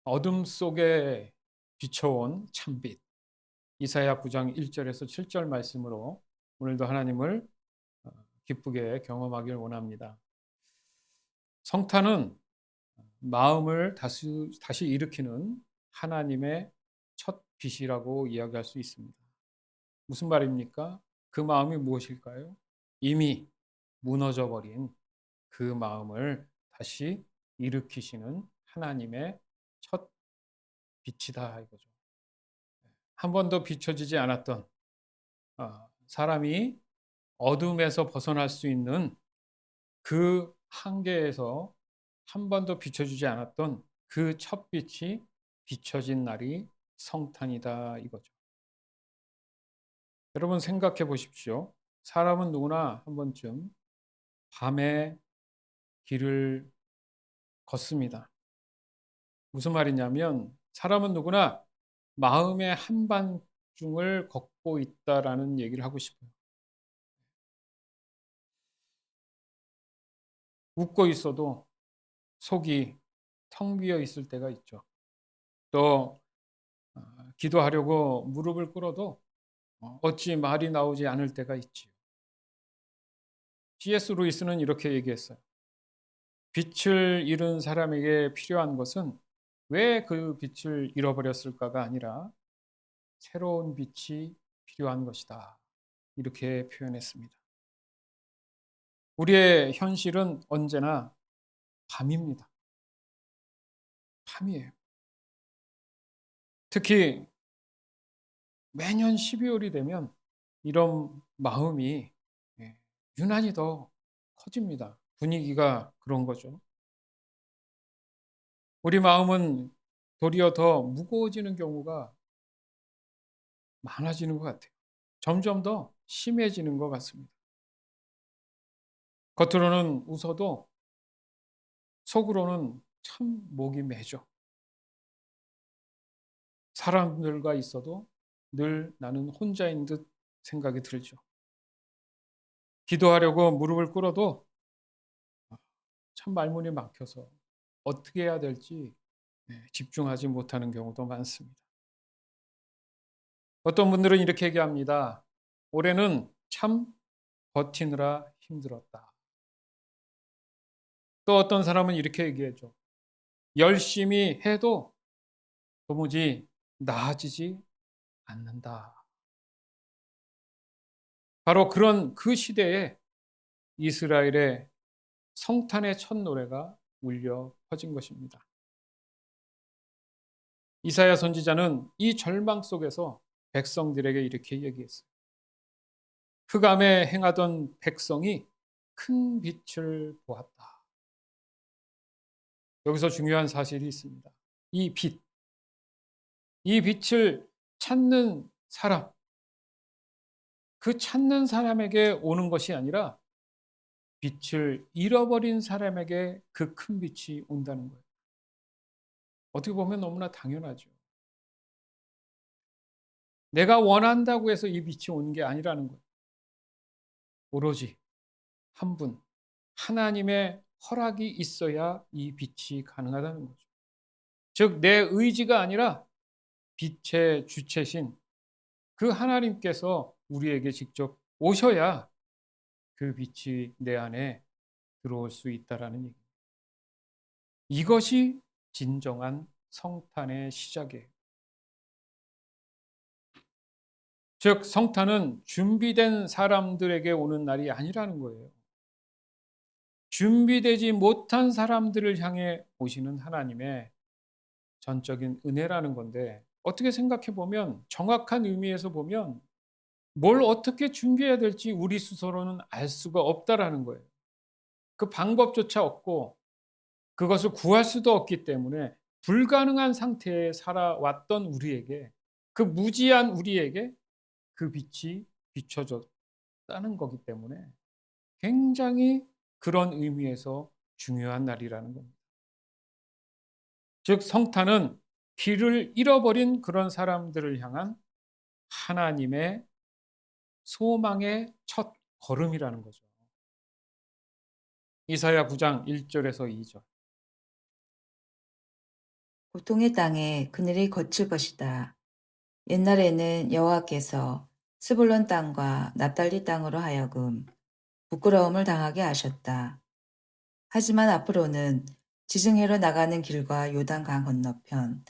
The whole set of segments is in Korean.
어둠 속에 비춰온 참빛. 이사야 9장 1절에서 7절 말씀으로 오늘도 하나님을 어, 기쁘게 경험하길 원합니다. 성탄은 마음을 다시 일으키는 하나님의 첫 빛이라고 이야기할 수 있습니다. 무슨 말입니까? 그 마음이 무엇일까요? 이미 무너져 버린 그 마음을 다시 일으키시는 하나님의 첫 빛이다 이거죠. 한 번도 비춰지지 않았던 사람이 어둠에서 벗어날 수 있는 그 한계에서 한 번도 비춰주지 않았던 그 첫 빛이 비춰진 날이 성탄이다 이거죠. 여러분 생각해 보십시오. 사람은 누구나 한 번쯤 밤에 길을 걷습니다. 무슨 말이냐면 사람은 누구나 마음의 한밤중을 걷고 있다라는 얘기를 하고 싶어요. 웃고 있어도 속이 텅 비어 있을 때가 있죠. 또 기도하려고 무릎을 꿇어도 어찌 말이 나오지 않을 때가 있지요. C.S. 루이스는 이렇게 얘기했어요. 빛을 잃은 사람에게 필요한 것은 왜 그 빛을 잃어버렸을까가 아니라 새로운 빛이 필요한 것이다. 이렇게 표현했습니다. 우리의 현실은 언제나 밤입니다. 밤이에요. 특히 매년 12월이 되면 이런 마음이 예, 유난히 더 커집니다. 분위기가 그런 거죠. 우리 마음은 도리어 더 무거워지는 경우가 많아지는 것 같아요. 점점 더 심해지는 것 같습니다. 겉으로는 웃어도 속으로는 참 목이 메죠. 사람들과 있어도 늘 나는 혼자인 듯 생각이 들죠. 기도하려고 무릎을 꿇어도 참 말문이 막혀서 어떻게 해야 될지 집중하지 못하는 경우도 많습니다. 어떤 분들은 이렇게 얘기합니다. 올해는 참 버티느라 힘들었다. 또 어떤 사람은 이렇게 얘기해줘. 열심히 해도 도무지 나아지지 않는다. 바로 그런 그 시대에 이스라엘의 성탄의 첫 노래가 울려 퍼진 것입니다. 이사야 선지자는 이 절망 속에서 백성들에게 이렇게 얘기했어요. 흑암에 행하던 백성이 큰 빛을 보았다. 여기서 중요한 사실이 있습니다. 이 빛, 이 빛을 찾는 사람, 그 찾는 사람에게 오는 것이 아니라 빛을 잃어버린 사람에게 그 큰 빛이 온다는 거예요. 어떻게 보면 너무나 당연하죠. 내가 원한다고 해서 이 빛이 오는 게 아니라는 거예요. 오로지 한 분, 하나님의 허락이 있어야 이 빛이 가능하다는 거죠. 즉, 내 의지가 아니라 빛의 주체신 그 하나님께서 우리에게 직접 오셔야 그 빛이 내 안에 들어올 수 있다라는 얘기. 이것이 진정한 성탄의 시작이에요. 즉, 성탄은 준비된 사람들에게 오는 날이 아니라는 거예요. 준비되지 못한 사람들을 향해 오시는 하나님의 전적인 은혜라는 건데, 어떻게 생각해 보면, 정확한 의미에서 보면, 뭘 어떻게 준비해야 될지 우리 스스로는 알 수가 없다라는 거예요. 그 방법조차 없고, 그것을 구할 수도 없기 때문에, 불가능한 상태에 살아왔던 우리에게, 그 무지한 우리에게 그 빛이 비춰졌다는 거기 때문에, 굉장히 그런 의미에서 중요한 날이라는 겁니다. 즉, 성탄은 길을 잃어버린 그런 사람들을 향한 하나님의 소망의 첫 걸음이라는 거죠. 이사야 9장 1절에서 2절. 고통의 땅에 그늘이 걷힐 것이다. 옛날에는 여호와께서 스불론 땅과 납달리 땅으로 하여금 부끄러움을 당하게 하셨다. 하지만 앞으로는 지승해로 나가는 길과 요단강 건너편,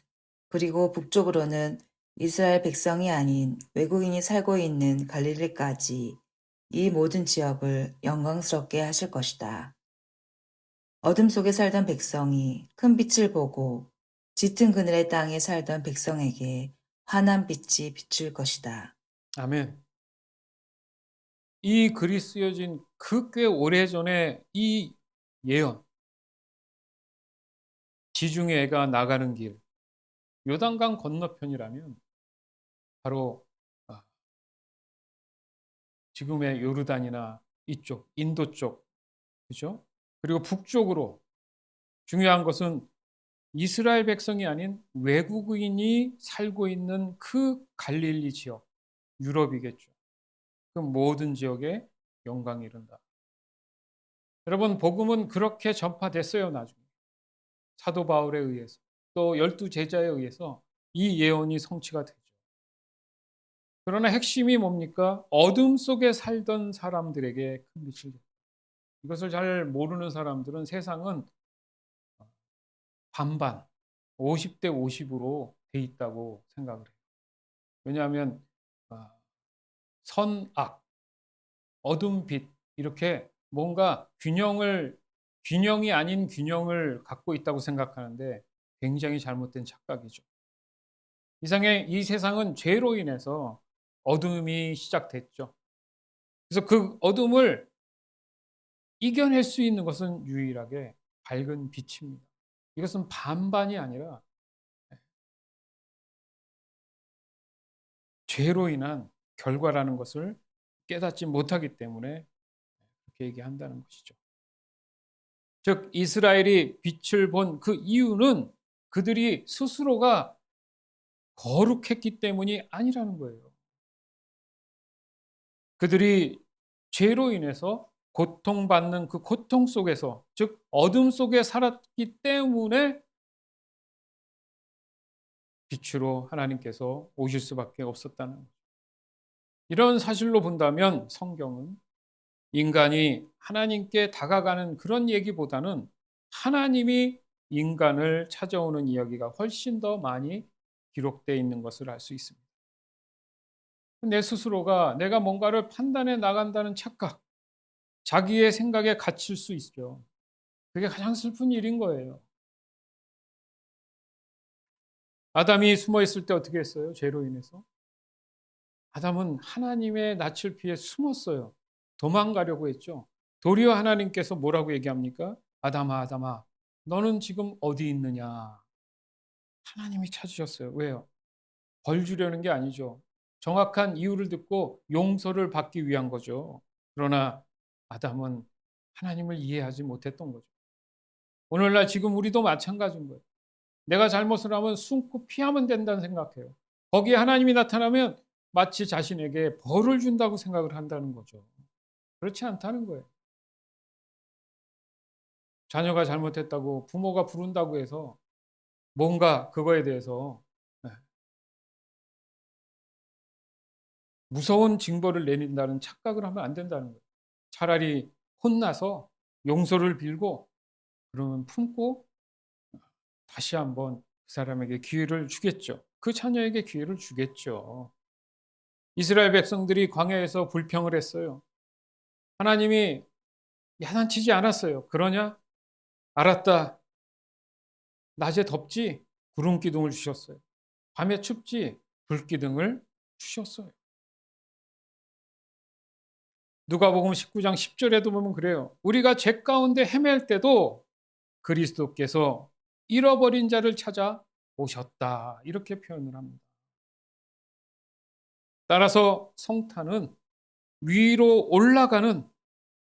그리고 북쪽으로는 이스라엘 백성이 아닌 외국인이 살고 있는 갈릴리까지 이 모든 지역을 영광스럽게 하실 것이다. 어둠 속에 살던 백성이 큰 빛을 보고 짙은 그늘의 땅에 살던 백성에게 환한 빛이 비출 것이다. 아멘. 이 글이 쓰여진 그 꽤 오래전에 이 예언, 지중해 애가 나가는 길, 요단강 건너편이라면 바로 아, 지금의 요르단이나 이쪽, 인도 쪽, 그죠? 그리고 북쪽으로 중요한 것은 이스라엘 백성이 아닌 외국인이 살고 있는 그 갈릴리 지역, 유럽이겠죠. 그 모든 지역에 영광이 이른다. 여러분, 복음은 그렇게 전파됐어요, 나중에. 사도 바울에 의해서. 또 열두 제자에 의해서 이 예언이 성취가 되죠. 그러나 핵심이 뭡니까? 어둠 속에 살던 사람들에게 큰 빛을 줬다. 이것을 잘 모르는 사람들은 세상은 반반, 50대 50으로 돼 있다고 생각을 해요. 왜냐하면 아, 선악, 어둠, 빛 이렇게 뭔가 균형이 아닌 균형을 갖고 있다고 생각하는데 굉장히 잘못된 착각이죠. 이 세상은 죄로 인해서 어둠이 시작됐죠. 그래서 그 어둠을 이겨낼 수 있는 것은 유일하게 밝은 빛입니다. 이것은 반반이 아니라 죄로 인한 결과라는 것을 깨닫지 못하기 때문에 그렇게 얘기한다는 것이죠. 즉 이스라엘이 빛을 본 그 이유는 그들이 스스로가 거룩했기 때문이 아니라는 거예요. 그들이 죄로 인해서 고통받는 그 고통 속에서, 즉 어둠 속에 살았기 때문에 빛으로 하나님께서 오실 수밖에 없었다는 거죠. 이런 사실로 본다면 성경은 인간이 하나님께 다가가는 그런 얘기보다는 하나님이 인간을 찾아오는 이야기가 훨씬 더 많이 기록되어 있는 것을 알 수 있습니다. 내 스스로가 내가 뭔가를 판단해 나간다는 착각, 자기의 생각에 갇힐 수 있죠. 그게 가장 슬픈 일인 거예요. 아담이 숨어 있을 때 어떻게 했어요? 죄로 인해서. 아담은 하나님의 낯을 피해 숨었어요. 도망가려고 했죠. 도리어 하나님께서 뭐라고 얘기합니까? 아담아, 아담아, 너는 지금 어디 있느냐? 하나님이 찾으셨어요. 왜요? 벌 주려는 게 아니죠. 정확한 이유를 듣고 용서를 받기 위한 거죠. 그러나 아담은 하나님을 이해하지 못했던 거죠. 오늘날 지금 우리도 마찬가지인 거예요. 내가 잘못을 하면 숨고 피하면 된다는 생각해요. 거기에 하나님이 나타나면 마치 자신에게 벌을 준다고 생각을 한다는 거죠. 그렇지 않다는 거예요. 자녀가 잘못했다고 부모가 부른다고 해서 뭔가 그거에 대해서 네, 무서운 징벌을 내린다는 착각을 하면 안 된다는 거예요. 차라리 혼나서 용서를 빌고 그러면 품고 다시 한번 그 사람에게 기회를 주겠죠. 그 자녀에게 기회를 주겠죠. 이스라엘 백성들이 광야에서 불평을 했어요. 하나님이 야단치지 않았어요. 그러냐? 알았다. 낮에 덥지? 구름 기둥을 주셨어요. 밤에 춥지? 불 기둥을 주셨어요. 누가복음 19장 10절에도 보면 그래요. 우리가 죄 가운데 헤맬 때도 그리스도께서 잃어버린 자를 찾아 오셨다. 이렇게 표현을 합니다. 따라서 성탄은 위로 올라가는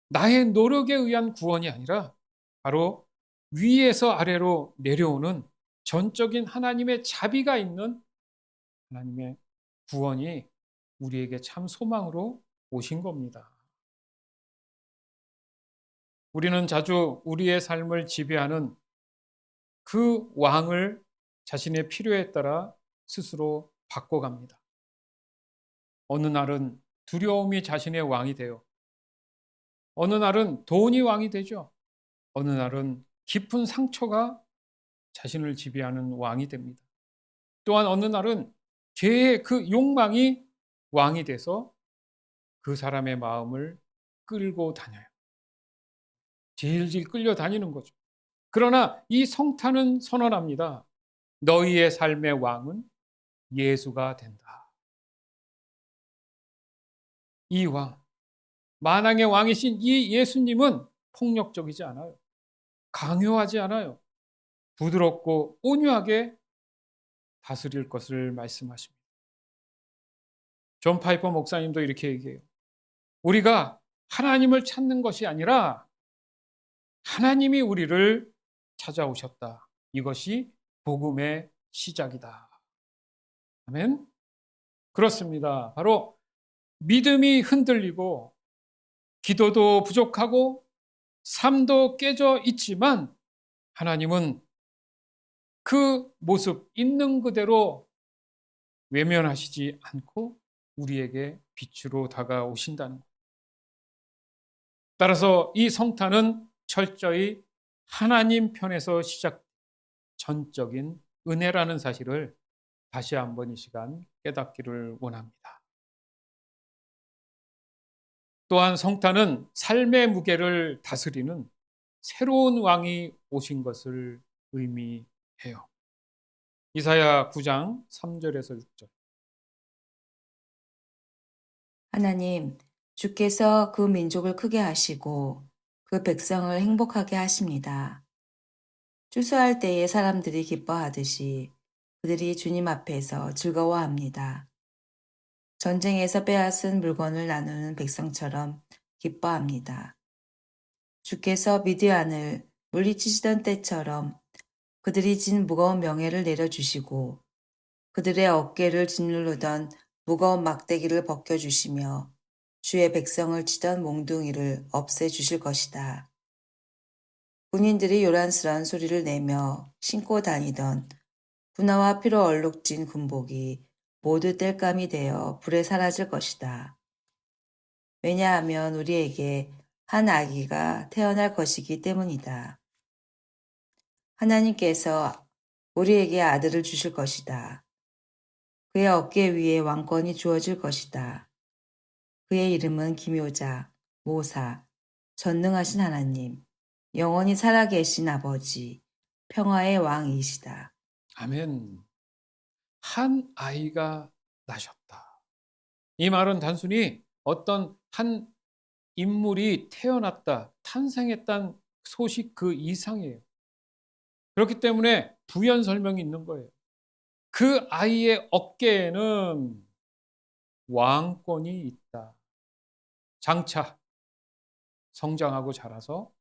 나의 노력에 의한 구원이 아니라 바로 위에서 아래로 내려오는 전적인 하나님의 자비가 있는 하나님의 구원이 우리에게 참 소망으로 오신 겁니다. 우리는 자주 우리의 삶을 지배하는 그 왕을 자신의 필요에 따라 스스로 바꿔갑니다. 어느 날은 두려움이 자신의 왕이 되어, 어느 날은 돈이 왕이 되죠. 어느 날은 깊은 상처가 자신을 지배하는 왕이 됩니다. 또한 어느 날은 죄의 그 욕망이 왕이 돼서 그 사람의 마음을 끌고 다녀요. 질질 끌려다니는 거죠. 그러나 이 성탄은 선언합니다. 너희의 삶의 왕은 예수가 된다. 이 왕, 만왕의 왕이신 이 예수님은 폭력적이지 않아요. 강요하지 않아요. 부드럽고 온유하게 다스릴 것을 말씀하십니다. 존 파이퍼 목사님도 이렇게 얘기해요. 우리가 하나님을 찾는 것이 아니라 하나님이 우리를 찾아오셨다. 이것이 복음의 시작이다. 아멘. 그렇습니다. 바로 믿음이 흔들리고 기도도 부족하고 삶도 깨져 있지만 하나님은 그 모습 있는 그대로 외면하시지 않고 우리에게 빛으로 다가오신다는 것. 따라서 이 성탄은 철저히 하나님 편에서 시작 전적인 은혜라는 사실을 다시 한번 이 시간 깨닫기를 원합니다. 또한 성탄은 삶의 무게를 다스리는 새로운 왕이 오신 것을 의미해요. 이사야 9장 3절에서 6절. 하나님, 주께서 그 민족을 크게 하시고 그 백성을 행복하게 하십니다. 추수할 때에 사람들이 기뻐하듯이 그들이 주님 앞에서 즐거워합니다. 전쟁에서 빼앗은 물건을 나누는 백성처럼 기뻐합니다. 주께서 미디안을 물리치시던 때처럼 그들이 진 무거운 명예를 내려주시고 그들의 어깨를 짓누르던 무거운 막대기를 벗겨주시며 주의 백성을 치던 몽둥이를 없애주실 것이다. 군인들이 요란스런 소리를 내며 신고 다니던 분화와 피로 얼룩진 군복이 모두 땔감이 되어 불에 사라질 것이다. 왜냐하면 우리에게 한 아기가 태어날 것이기 때문이다. 하나님께서 우리에게 아들을 주실 것이다. 그의 어깨 위에 왕권이 주어질 것이다. 그의 이름은 기묘자, 모사, 전능하신 하나님, 영원히 살아계신 아버지, 평화의 왕이시다. 아멘. 한 아이가 나셨다. 이 말은 단순히 어떤 한 인물이 태어났다, 탄생했다는 소식 그 이상이에요. 그렇기 때문에 부연 설명이 있는 거예요. 그 아이의 어깨에는 왕권이 있다. 장차 성장하고 자라서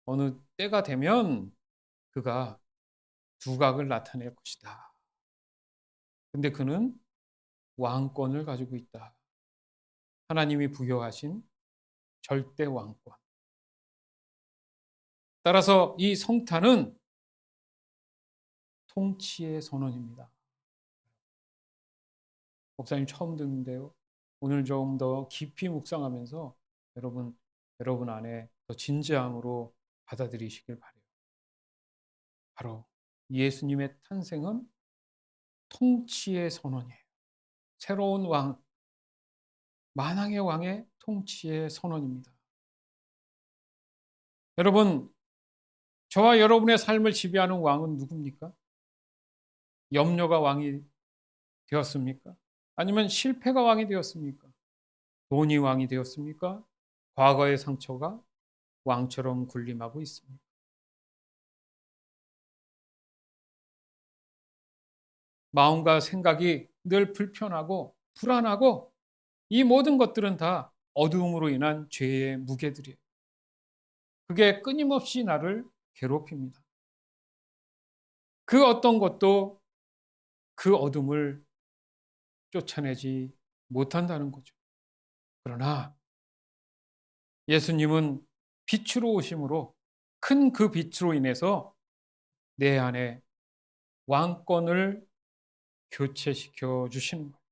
어느 때가 되면 그가 두각을 나타낼 것이다. 근데 그는 왕권을 가지고 있다. 하나님이 부여하신 절대 왕권. 따라서 이 성탄은 통치의 선언입니다. 목사님 처음 듣는데요. 오늘 좀 더 깊이 묵상하면서 여러분 안에 더 진지함으로 받아들이시길 바라요. 바로 예수님의 탄생은 통치의 선언이에요. 새로운 왕, 만왕의 왕의 통치의 선언입니다. 여러분, 저와 여러분의 삶을 지배하는 왕은 누굽니까? 염려가 왕이 되었습니까? 아니면 실패가 왕이 되었습니까? 돈이 왕이 되었습니까? 과거의 상처가 왕처럼 군림하고 있습니다. 마음과 생각이 늘 불편하고 불안하고 이 모든 것들은 다 어두움으로 인한 죄의 무게들이에요. 그게 끊임없이 나를 괴롭힙니다. 그 어떤 것도 그 어둠을 쫓아내지 못한다는 거죠. 그러나 예수님은 빛으로 오심으로 큰 그 빛으로 인해서 내 안에 왕권을 교체시켜 주시는 거예요.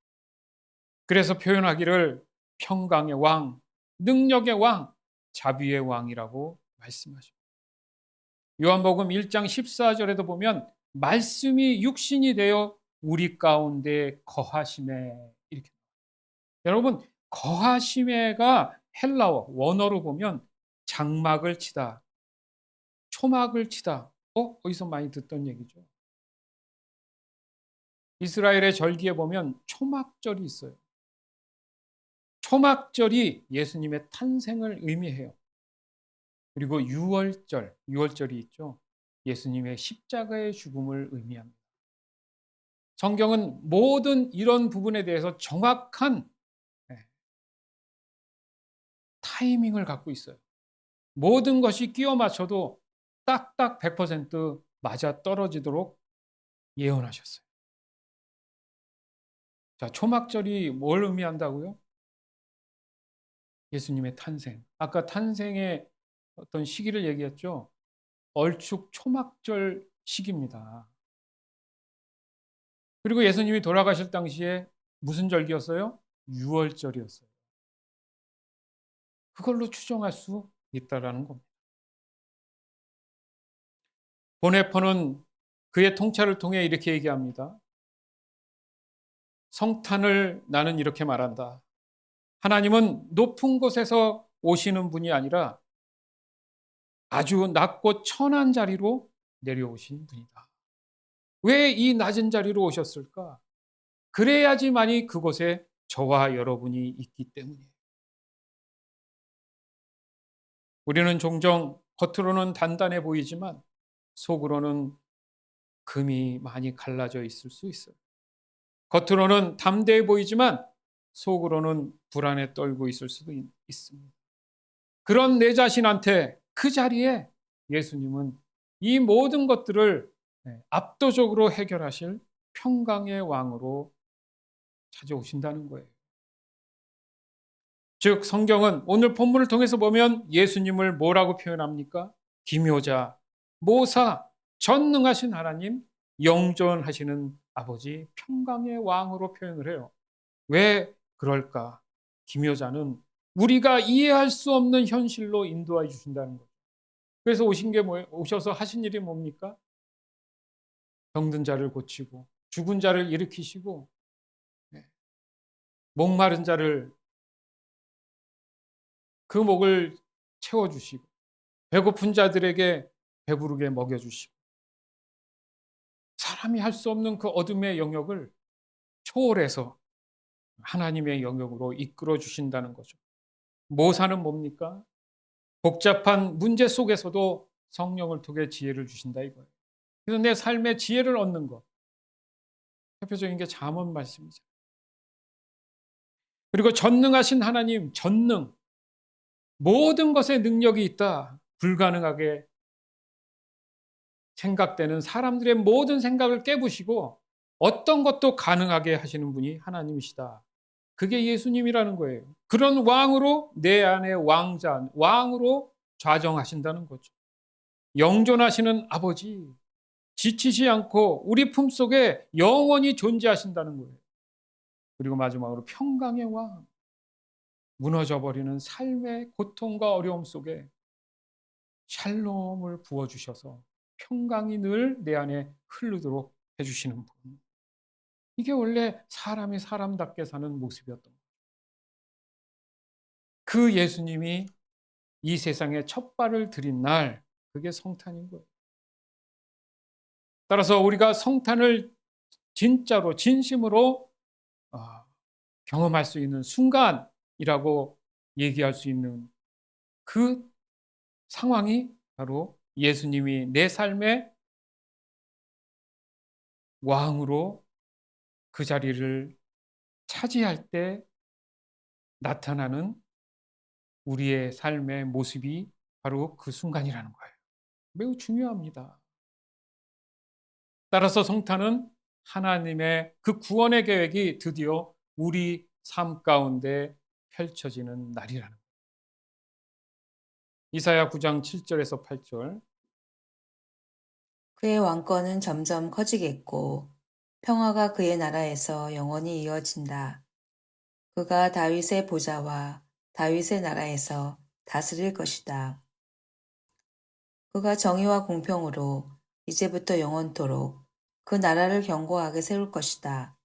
그래서 표현하기를 평강의 왕, 능력의 왕, 자비의 왕이라고 말씀하십니다. 요한복음 1장 14절에도 보면 말씀이 육신이 되어 우리 가운데 거하심에 이렇게. 여러분, 거하심에가 헬라어 원어로 보면 장막을 치다, 초막을 치다. 어디서 많이 듣던 얘기죠. 이스라엘의 절기에 보면 초막절이 있어요. 초막절이 예수님의 탄생을 의미해요. 그리고 유월절이 있죠. 예수님의 십자가의 죽음을 의미합니다. 성경은 모든 이런 부분에 대해서 정확한 타이밍을 갖고 있어요. 모든 것이 끼워 맞춰도 딱딱 100% 맞아 떨어지도록 예언하셨어요. 자, 초막절이 뭘 의미한다고요? 예수님의 탄생. 아까 탄생의 어떤 시기를 얘기했죠. 얼축 초막절 시기입니다. 그리고 예수님이 돌아가실 당시에 무슨 절기였어요? 유월절이었어요. 그걸로 추정할 수 있다라는 겁니다. 보네퍼는 그의 통찰을 통해 이렇게 얘기합니다. 성탄을 나는 이렇게 말한다. 하나님은 높은 곳에서 오시는 분이 아니라 아주 낮고 천한 자리로 내려오신 분이다. 왜 이 낮은 자리로 오셨을까? 그래야지만이 그곳에 저와 여러분이 있기 때문이에요. 우리는 종종 겉으로는 단단해 보이지만 속으로는 금이 많이 갈라져 있을 수 있어요. 겉으로는 담대해 보이지만 속으로는 불안에 떨고 있을 수도 있습니다. 그런 내 자신한테 그 자리에 예수님은 이 모든 것들을 압도적으로 해결하실 평강의 왕으로 찾아오신다는 거예요. 즉 성경은 오늘 본문을 통해서 보면 예수님을 뭐라고 표현합니까? 기묘자, 모사, 전능하신 하나님, 영존하시는 아버지, 평강의 왕으로 표현을 해요. 왜 그럴까? 기묘자는 우리가 이해할 수 없는 현실로 인도해 주신다는 거죠. 그래서 오신 게 뭐예요? 오셔서 하신 일이 뭡니까? 병든 자를 고치고 죽은 자를 일으키시고 목마른 자를 그 목을 채워주시고 배고픈 자들에게 배부르게 먹여주시고 사람이 할 수 없는 그 어둠의 영역을 초월해서 하나님의 영역으로 이끌어 주신다는 거죠. 모사는 뭡니까? 복잡한 문제 속에서도 성령을 통해 지혜를 주신다 이거예요. 그래서 내 삶에 지혜를 얻는 것. 대표적인 게 잠언 말씀이죠. 그리고 전능하신 하나님, 전능. 모든 것에 능력이 있다. 불가능하게 생각되는 사람들의 모든 생각을 깨부시고 어떤 것도 가능하게 하시는 분이 하나님이시다. 그게 예수님이라는 거예요. 그런 왕으로 내 안에 왕자, 왕으로 좌정하신다는 거죠. 영존하시는 아버지, 지치지 않고 우리 품속에 영원히 존재하신다는 거예요. 그리고 마지막으로 평강의 왕, 무너져버리는 삶의 고통과 어려움 속에 샬롬을 부어주셔서 평강이 늘 내 안에 흐르도록 해주시는 분. 이게 원래 사람이 사람답게 사는 모습이었던 거예요. 그 예수님이 이 세상에 첫 발을 들인 날, 그게 성탄인 거예요. 따라서 우리가 성탄을 진짜로, 진심으로 경험할 수 있는 순간이라고 얘기할 수 있는 그 상황이 바로 예수님이 내 삶의 왕으로 그 자리를 차지할 때 나타나는 우리의 삶의 모습이 바로 그 순간이라는 거예요. 매우 중요합니다. 따라서 성탄은 하나님의 그 구원의 계획이 드디어 우리 삶 가운데 펼쳐지는 날이라는 거예요. 이사야 9장 7절에서 8절. 그의 왕권은 점점 커지겠고 평화가 그의 나라에서 영원히 이어진다. 그가 다윗의 보좌와 다윗의 나라에서 다스릴 것이다. 그가 정의와 공평으로 이제부터 영원토록 그 나라를 견고하게 세울 것이다.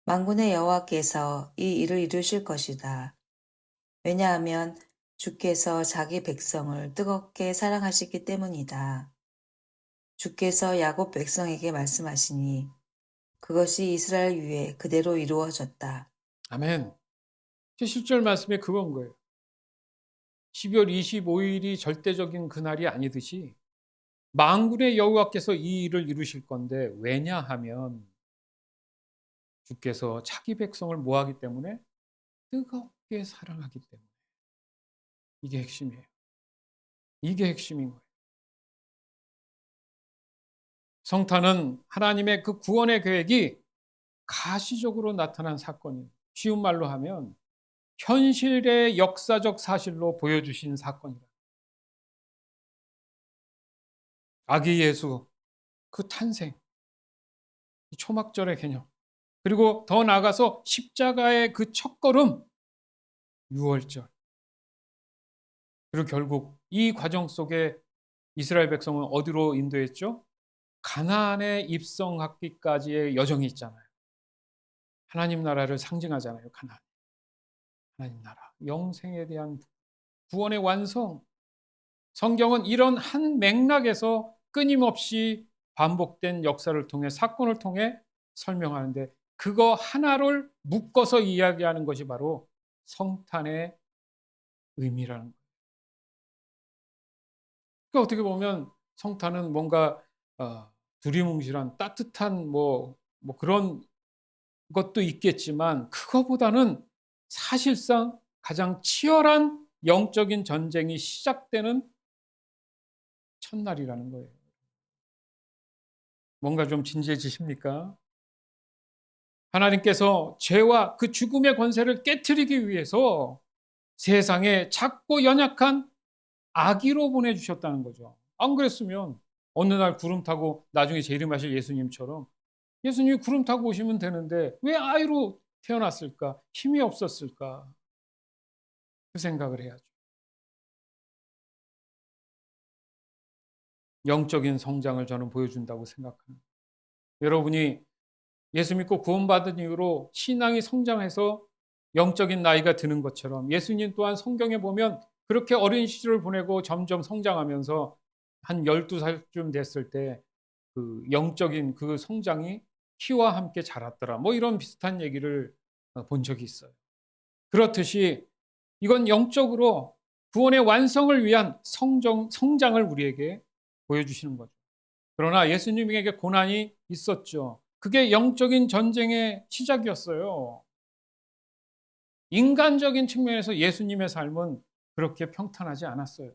만군의 여호와께서 이 일을 이루실 것이다. 왜냐하면 주께서 자기 백성을 뜨겁게 사랑하시기 때문이다. 주께서 야곱 백성에게 말씀하시니 그것이 이스라엘 위에 그대로 이루어졌다. 아멘. 7절 말씀에 그건 거예요. 12월 25일이 절대적인 그날이 아니듯이 만군의 여호와께서 이 일을 이루실 건데, 왜냐하면 주께서 자기 백성을 뭐하기 때문에? 뜨겁게 사랑하기 때문에. 이게 핵심이에요. 이게 핵심인 거예요. 성탄은 하나님의 그 구원의 계획이 가시적으로 나타난 사건이에요. 쉬운 말로 하면 현실의 역사적 사실로 보여주신 사건이다. 아기 예수 그 탄생, 이 초막절의 개념, 그리고 더 나아가서 십자가의 그 첫걸음, 유월절. 그리고 결국 이 과정 속에 이스라엘 백성은 어디로 인도했죠? 가나안에 입성하기까지의 여정이 있잖아요. 하나님 나라를 상징하잖아요. 가나안. 하나님 나라. 영생에 대한 구원의 완성. 성경은 이런 한 맥락에서 끊임없이 반복된 역사를 통해, 사건을 통해 설명하는데, 그거 하나를 묶어서 이야기하는 것이 바로 성탄의 의미라는 거예요. 그러니까 어떻게 보면 성탄은 뭔가 두리뭉실한 따뜻한 뭐 그런 것도 있겠지만, 그거보다는 사실상 가장 치열한 영적인 전쟁이 시작되는 첫날이라는 거예요. 뭔가 좀 진지해지십니까? 하나님께서 죄와 그 죽음의 권세를 깨트리기 위해서 세상에 작고 연약한 아기로 보내주셨다는 거죠. 안 그랬으면 어느 날 구름 타고 나중에 재림하실 예수님처럼 예수님이 구름 타고 오시면 되는데 왜 아이로 태어났을까? 힘이 없었을까? 그 생각을 해야죠. 영적인 성장을 저는 보여준다고 생각합니다. 여러분이 예수 믿고 구원받은 이후로 신앙이 성장해서 영적인 나이가 드는 것처럼, 예수님 또한 성경에 보면 그렇게 어린 시절을 보내고 점점 성장하면서 한 12살쯤 됐을 때 그 영적인 그 성장이 키와 함께 자랐더라. 뭐 이런 비슷한 얘기를 본 적이 있어요. 그렇듯이 이건 영적으로 구원의 완성을 위한 성장을 우리에게 보여주시는 거죠. 그러나 예수님에게 고난이 있었죠. 그게 영적인 전쟁의 시작이었어요. 인간적인 측면에서 예수님의 삶은 그렇게 평탄하지 않았어요.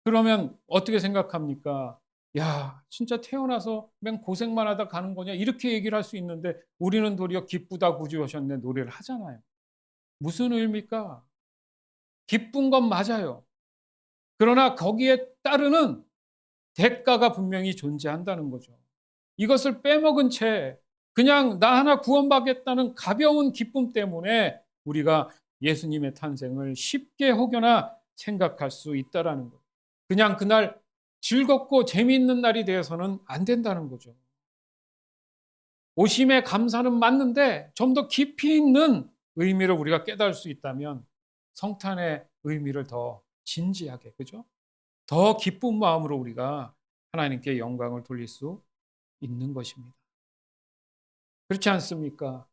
그러면 어떻게 생각합니까? 야, 진짜 태어나서 맨 고생만 하다 가는 거냐? 이렇게 얘기를 할 수 있는데, 우리는 도리어 기쁘다 구주 오셨네 노래를 하잖아요. 무슨 의미입니까? 기쁜 건 맞아요. 그러나 거기에 따르는 대가가 분명히 존재한다는 거죠. 이것을 빼먹은 채 그냥 나 하나 구원받겠다는 가벼운 기쁨 때문에 우리가 예수님의 탄생을 쉽게 혹여나 생각할 수 있다라는 거예요. 그냥 그날 즐겁고 재미있는 날이 되어서는 안 된다는 거죠. 오심의 감사는 맞는데 좀 더 깊이 있는 의미를 우리가 깨달을 수 있다면 성탄의 의미를 더 진지하게, 그죠? 더 기쁜 마음으로 우리가 하나님께 영광을 돌릴 수 있는 것입니다. 그렇지 않습니까?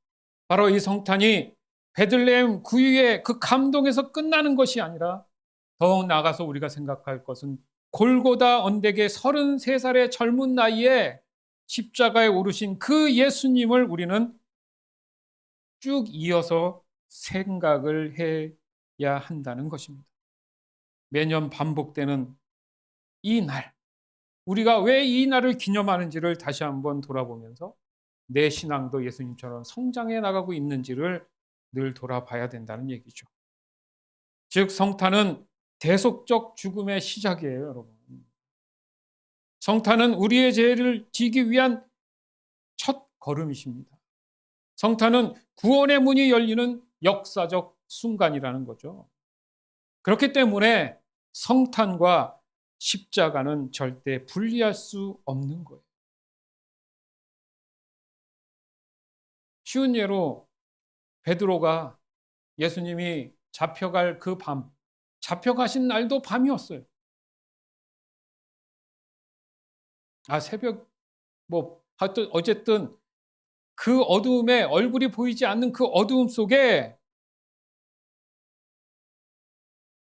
바로 이 성탄이 베들레헴 구유의 그 감동에서 끝나는 것이 아니라, 더욱 나아가서 우리가 생각할 것은 골고다 언덕의 33살의 젊은 나이에 십자가에 오르신 그 예수님을 우리는 쭉 이어서 생각을 해야 한다는 것입니다. 매년 반복되는 이 날, 우리가 왜 이 날을 기념하는지를 다시 한번 돌아보면서 내 신앙도 예수님처럼 성장해 나가고 있는지를 늘 돌아봐야 된다는 얘기죠. 즉 성탄은 대속적 죽음의 시작이에요, 여러분. 성탄은 우리의 죄를 지기 위한 첫 걸음이십니다. 성탄은 구원의 문이 열리는 역사적 순간이라는 거죠. 그렇기 때문에 성탄과 십자가는 절대 분리할 수 없는 거예요. 쉬운 예로 베드로가 예수님이 잡혀갈 그 밤, 잡혀가신 날도 밤이었어요. 새벽, 하여튼 어쨌든 그 어두움에 얼굴이 보이지 않는 그 어두움 속에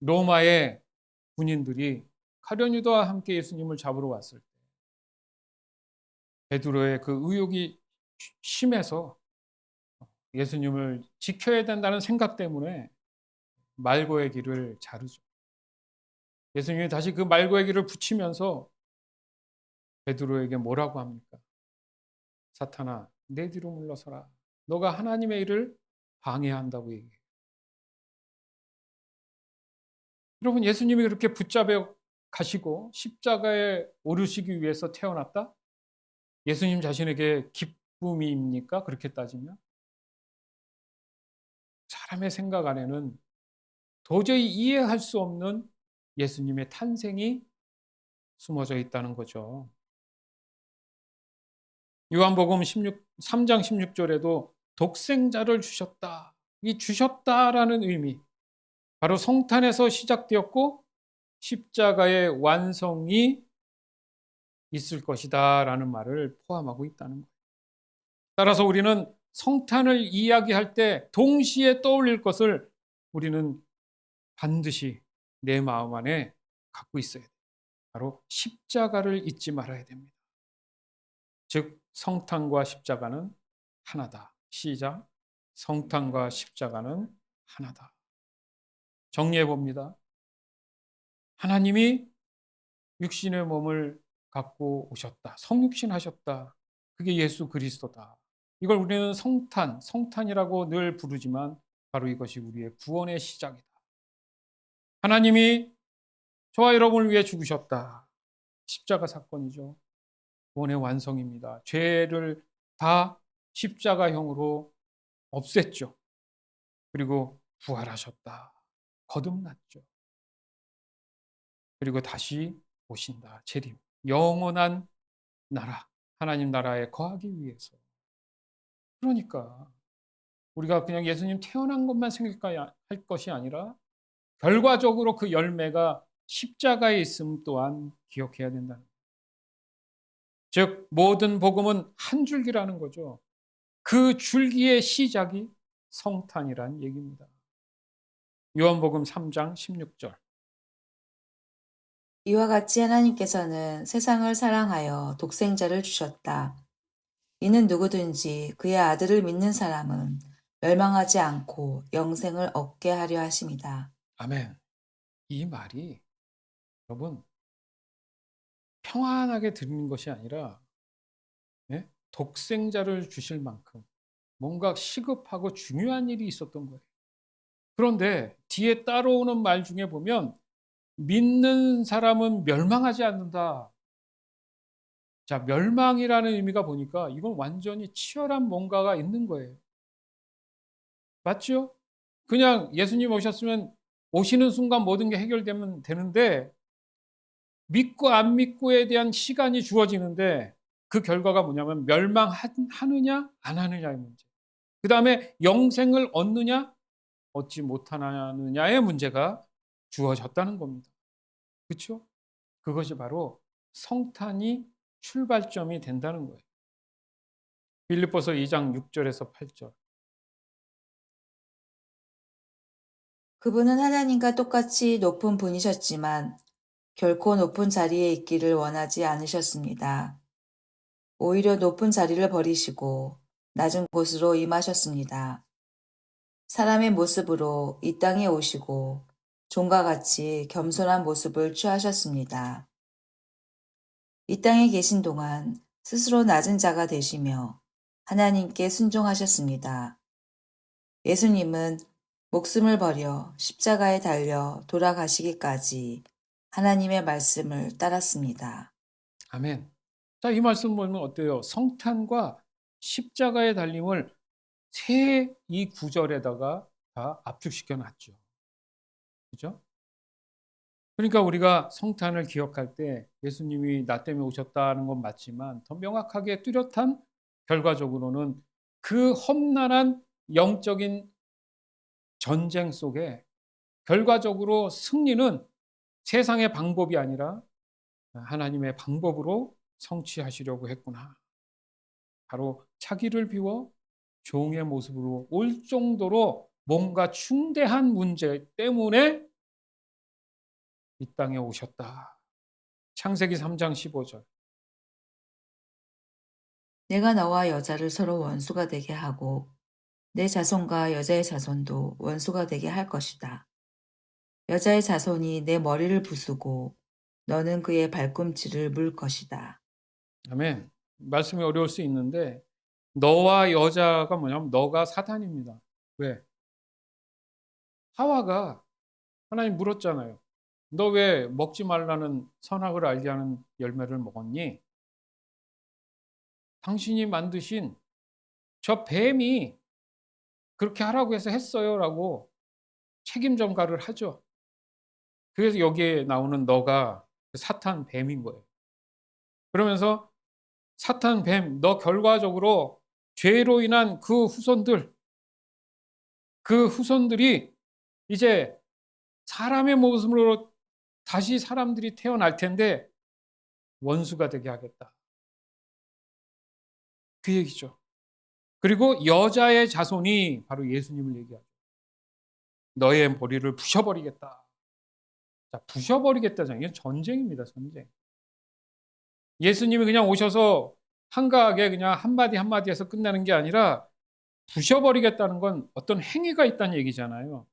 로마의 군인들이 카려니도와 함께 예수님을 잡으러 왔을 때 베드로의 그 의욕이 심해서 예수님을 지켜야 된다는 생각 때문에 말고의 길을 자르죠. 예수님이 다시 그 말고의 길을 붙이면서 베드로에게 뭐라고 합니까? 사탄아, 내 뒤로 물러서라. 너가 하나님의 일을 방해한다고 얘기해요. 여러분, 예수님이 그렇게 붙잡아 가시고 십자가에 오르시기 위해서 태어났다? 예수님 자신에게 기쁨입니까? 그렇게 따지면? 사람의 생각 안에는 도저히 이해할 수 없는 예수님의 탄생이 숨어져 있다는 거죠. 요한복음 3장 16절에도 독생자를 주셨다. 이 주셨다라는 의미, 바로 성탄에서 시작되었고 십자가의 완성이 있을 것이다 라는 말을 포함하고 있다는 거예요. 따라서 우리는 성탄을 이야기할 때 동시에 떠올릴 것을 우리는 반드시 내 마음 안에 갖고 있어야 돼요. 바로 십자가를 잊지 말아야 됩니다. 즉 성탄과 십자가는 하나다. 시작. 성탄과 십자가는 하나다. 정리해 봅니다. 하나님이 육신의 몸을 갖고 오셨다. 성육신 하셨다. 그게 예수 그리스도다. 이걸 우리는 성탄이라고 늘 부르지만 바로 이것이 우리의 구원의 시작이다. 하나님이 저와 여러분을 위해 죽으셨다. 십자가 사건이죠. 구원의 완성입니다. 죄를 다 십자가형으로 없앴죠. 그리고 부활하셨다. 거듭났죠. 그리고 다시 오신다. 재림. 영원한 나라. 하나님 나라에 거하기 위해서. 그러니까 우리가 그냥 예수님 태어난 것만 생각할 것이 아니라 결과적으로 그 열매가 십자가에 있음 또한 기억해야 된다는 거예요. 즉 모든 복음은 한 줄기라는 거죠. 그 줄기의 시작이 성탄이란 얘기입니다. 요한복음 3장 16절. 이와 같이 하나님께서는 세상을 사랑하여 독생자를 주셨다. 이는 누구든지 그의 아들을 믿는 사람은 멸망하지 않고 영생을 얻게 하려 하심이다. 아멘. 이 말이 여러분 평안하게 들리는 것이 아니라 독생자를 주실 만큼 뭔가 시급하고 중요한 일이 있었던 거예요. 그런데 뒤에 따라오는 말 중에 보면 믿는 사람은 멸망하지 않는다. 자, 멸망이라는 의미가 보니까 이건 완전히 치열한 뭔가가 있는 거예요. 맞죠? 그냥 예수님 오셨으면 오시는 순간 모든 게 해결되면 되는데 믿고 안 믿고에 대한 시간이 주어지는데 그 결과가 뭐냐면 멸망하느냐 안 하느냐의 문제. 그 다음에 영생을 얻느냐 얻지 못하느냐의 문제가 주어졌다는 겁니다. 그렇죠? 그것이 바로 성탄이 출발점이 된다는 거예요. 빌립보서 2장 6절에서 8절. 그분은 하나님과 똑같이 높은 분이셨지만 결코 높은 자리에 있기를 원하지 않으셨습니다. 오히려 높은 자리를 버리시고 낮은 곳으로 임하셨습니다. 사람의 모습으로 이 땅에 오시고 종과 같이 겸손한 모습을 취하셨습니다. 이 땅에 계신 동안 스스로 낮은 자가 되시며 하나님께 순종하셨습니다. 예수님은 목숨을 버려 십자가에 달려 돌아가시기까지 하나님의 말씀을 따랐습니다. 아멘. 자, 이 말씀 보면 어때요? 성탄과 십자가의 달림을 이 구절에다가 다 압축시켜 놨죠. 그죠? 그러니까 우리가 성탄을 기억할 때 예수님이 나 때문에 오셨다는 건 맞지만 더 명확하게 뚜렷한 결과적으로는 그 험난한 영적인 전쟁 속에 결과적으로 승리는 세상의 방법이 아니라 하나님의 방법으로 성취하시려고 했구나. 바로 차기를 비워 종의 모습으로 올 정도로 뭔가 중대한 문제 때문에 이 땅에 오셨다. 창세기 3장 15절. 내가 너와 여자를 서로 원수가 되게 하고 내 자손과 여자의 자손도 원수가 되게 할 것이다. 여자의 자손이 내 머리를 부수고 너는 그의 발꿈치를 물 것이다. 아멘. 말씀이 어려울 수 있는데 너와 여자가 뭐냐면 너가 사탄입니다. 왜? 하와가 하나님 물었잖아요. 너 왜 먹지 말라는 선악을 알게 하는 열매를 먹었니? 당신이 만드신 저 뱀이 그렇게 하라고 해서 했어요라고 책임 전가를 하죠. 그래서 여기에 나오는 너가 사탄 뱀인 거예요. 그러면서 사탄 뱀, 너 결과적으로 죄로 인한 그 후손들이 이제 사람의 모습으로 다시 사람들이 태어날 텐데 원수가 되게 하겠다. 그 얘기죠. 그리고 여자의 자손이 바로 예수님을 얘기하죠. 너의 머리를 부셔버리겠다. 자, 부셔버리겠다잖아요. 이게 전쟁입니다, 전쟁. 예수님이 그냥 오셔서 한가하게 그냥 한마디 한마디에서 끝나는 게 아니라 부셔버리겠다는 건 어떤 행위가 있다는 얘기잖아요.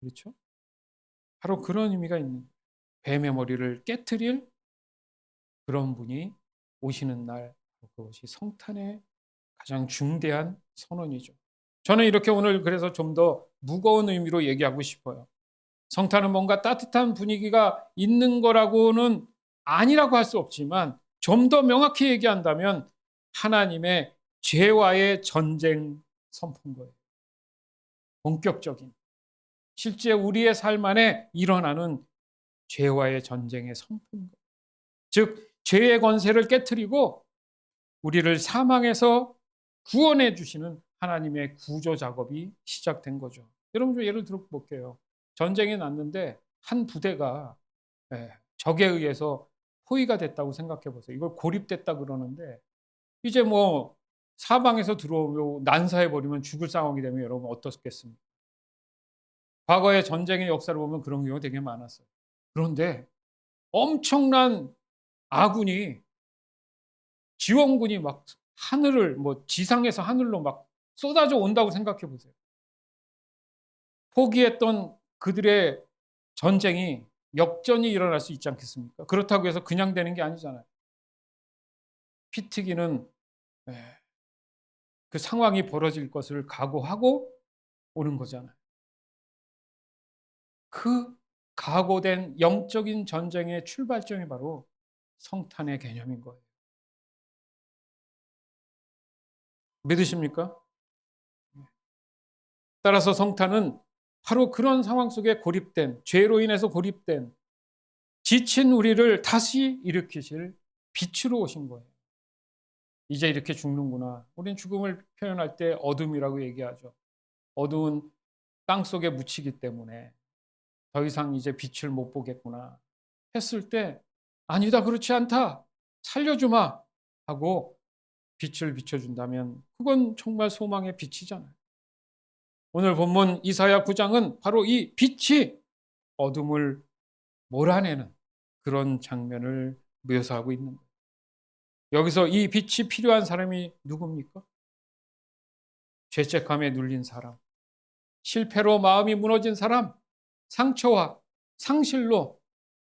그렇죠? 바로 그런 의미가 있는 거예요. 뱀의 머리를 깨트릴 그런 분이 오시는 날, 그것이 성탄의 가장 중대한 선언이죠. 저는 이렇게 오늘 그래서 좀 더 무거운 의미로 얘기하고 싶어요. 성탄은 뭔가 따뜻한 분위기가 있는 거라고는 아니라고 할 수 없지만 좀 더 명확히 얘기한다면 하나님의 죄와의 전쟁 선포인 거예요. 본격적인. 실제 우리의 삶 안에 일어나는 죄와의 전쟁의 선포인 거예요. 즉, 죄의 권세를 깨트리고 우리를 사망에서 구원해 주시는 하나님의 구조 작업이 시작된 거죠. 여러분 좀 예를 들어 볼게요. 전쟁이 났는데 한 부대가 적에 의해서 포위가 됐다고 생각해 보세요. 이걸 고립됐다 그러는데 이제 뭐 사방에서 들어오고 난사해 버리면 죽을 상황이 되면 여러분 어떻겠습니까? 과거의 전쟁의 역사를 보면 그런 경우가 되게 많았어요. 그런데 엄청난 아군이 지원군이 막 하늘을 뭐 지상에서 하늘로 막 쏟아져 온다고 생각해 보세요. 포기했던 그들의 전쟁이 역전이 일어날 수 있지 않겠습니까? 그렇다고 해서 그냥 되는 게 아니잖아요. 피 튀기는 그 상황이 벌어질 것을 각오하고 오는 거잖아요. 그 각오된 영적인 전쟁의 출발점이 바로 성탄의 개념인 거예요. 믿으십니까? 따라서 성탄은 바로 그런 상황 속에 고립된, 죄로 인해서 고립된, 지친 우리를 다시 일으키실 빛으로 오신 거예요. 이제 이렇게 죽는구나. 우린 죽음을 표현할 때 어둠이라고 얘기하죠. 어두운 땅 속에 묻히기 때문에 더 이상 이제 빛을 못 보겠구나 했을 때 아니다, 그렇지 않다, 살려주마 하고 빛을 비춰준다면 그건 정말 소망의 빛이잖아요. 오늘 본문 이사야 9장은 바로 이 빛이 어둠을 몰아내는 그런 장면을 묘사하고 있는 거예요. 여기서 이 빛이 필요한 사람이 누굽니까? 죄책감에 눌린 사람, 실패로 마음이 무너진 사람, 상처와 상실로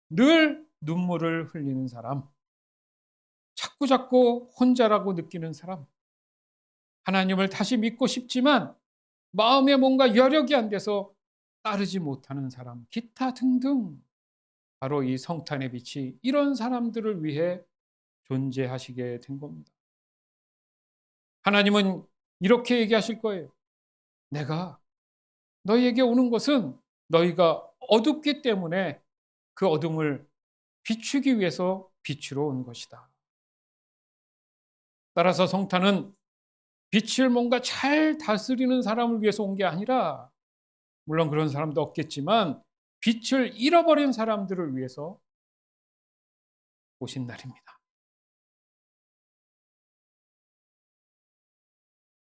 늘 눈물을 흘리는 사람, 자꾸자꾸 혼자라고 느끼는 사람, 하나님을 다시 믿고 싶지만 마음에 뭔가 여력이 안 돼서 따르지 못하는 사람, 기타 등등. 바로 이 성탄의 빛이 이런 사람들을 위해 존재하시게 된 겁니다. 하나님은 이렇게 얘기하실 거예요. 내가 너희에게 오는 것은 너희가 어둡기 때문에 그 어둠을 비추기 위해서 빛으로 온 것이다. 따라서 성탄은 빛을 뭔가 잘 다스리는 사람을 위해서 온 게 아니라, 물론 그런 사람도 없겠지만 빛을 잃어버린 사람들을 위해서 오신 날입니다.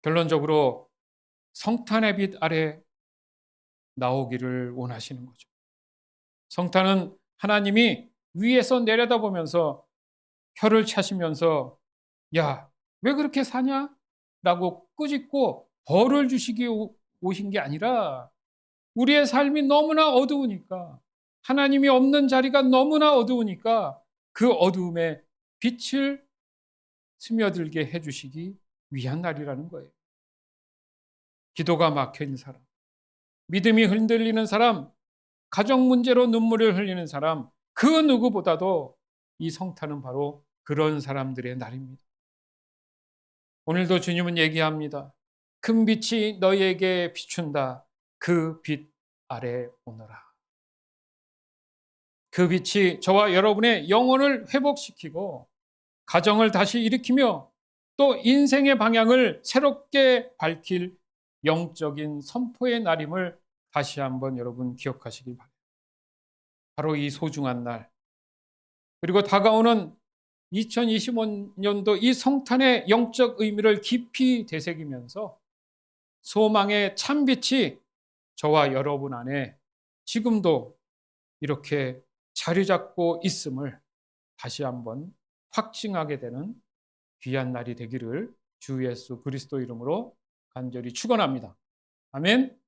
결론적으로 성탄의 빛 아래 나오기를 원하시는 거죠. 성탄은 하나님이 위에서 내려다보면서 혀를 차시면서 야, 왜 그렇게 사냐? 라고 꾸짖고 벌을 주시기 오신 게 아니라, 우리의 삶이 너무나 어두우니까, 하나님이 없는 자리가 너무나 어두우니까 그 어두움에 빛을 스며들게 해주시기 위한 날이라는 거예요. 기도가 막힌 사람, 믿음이 흔들리는 사람, 가정 문제로 눈물을 흘리는 사람, 그 누구보다도 이 성탄은 바로 그런 사람들의 날입니다. 오늘도 주님은 얘기합니다. 큰 빛이 너희에게 비춘다. 그 빛 아래 오너라. 그 빛이 저와 여러분의 영혼을 회복시키고 가정을 다시 일으키며 또 인생의 방향을 새롭게 밝힐 영적인 선포의 날임을 다시 한번 여러분 기억하시기 바랍니다. 바로 이 소중한 날, 그리고 다가오는 2025년도 이 성탄의 영적 의미를 깊이 되새기면서 소망의 참빛이 저와 여러분 안에 지금도 이렇게 자리 잡고 있음을 다시 한번 확증하게 되는 귀한 날이 되기를 주 예수 그리스도 이름으로 간절히 축원합니다. 아멘.